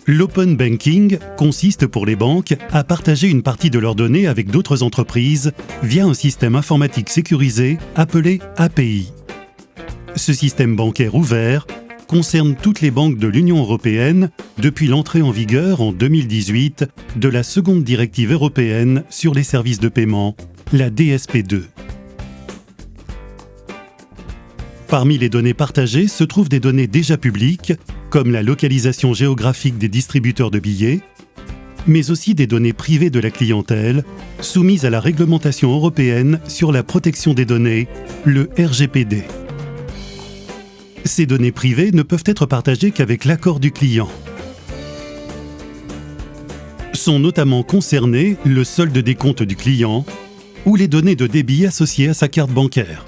L'open banking consiste pour les banques à partager une partie de leurs données avec d'autres entreprises via un système informatique sécurisé appelé API. Ce système bancaire ouvert concerne toutes les banques de l'Union européenne depuis l'entrée en vigueur en 2018 de la seconde directive européenne sur les services de paiement, la DSP2. Parmi les données partagées se trouvent des données déjà publiques, comme la localisation géographique des distributeurs de billets, mais aussi des données privées de la clientèle, soumises à la réglementation européenne sur la protection des données, le RGPD. Ces données privées ne peuvent être partagées qu'avec l'accord du client. Sont notamment concernés le solde des comptes du client ou les données de débit associées à sa carte bancaire.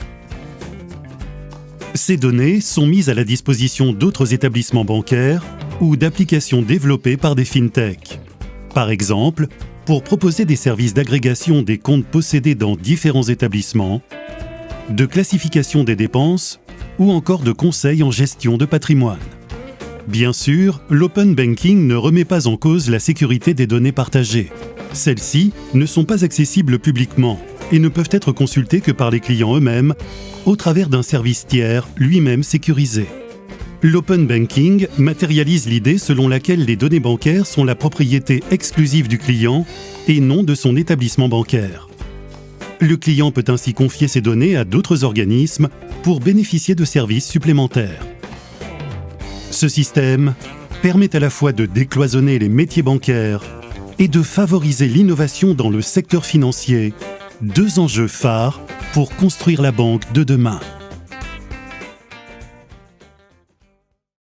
Ces données sont mises à la disposition d'autres établissements bancaires ou d'applications développées par des fintechs. Par exemple, pour proposer des services d'agrégation des comptes possédés dans différents établissements, de classification des dépenses ou encore de conseils en gestion de patrimoine. Bien sûr, l'open banking ne remet pas en cause la sécurité des données partagées. Celles-ci ne sont pas accessibles publiquement et ne peuvent être consultées que par les clients eux-mêmes au travers d'un service tiers lui-même sécurisé. L'open banking matérialise l'idée selon laquelle les données bancaires sont la propriété exclusive du client et non de son établissement bancaire. Le client peut ainsi confier ses données à d'autres organismes pour bénéficier de services supplémentaires. Ce système permet à la fois de décloisonner les métiers bancaires et de favoriser l'innovation dans le secteur financier, deux enjeux phares pour construire la banque de demain.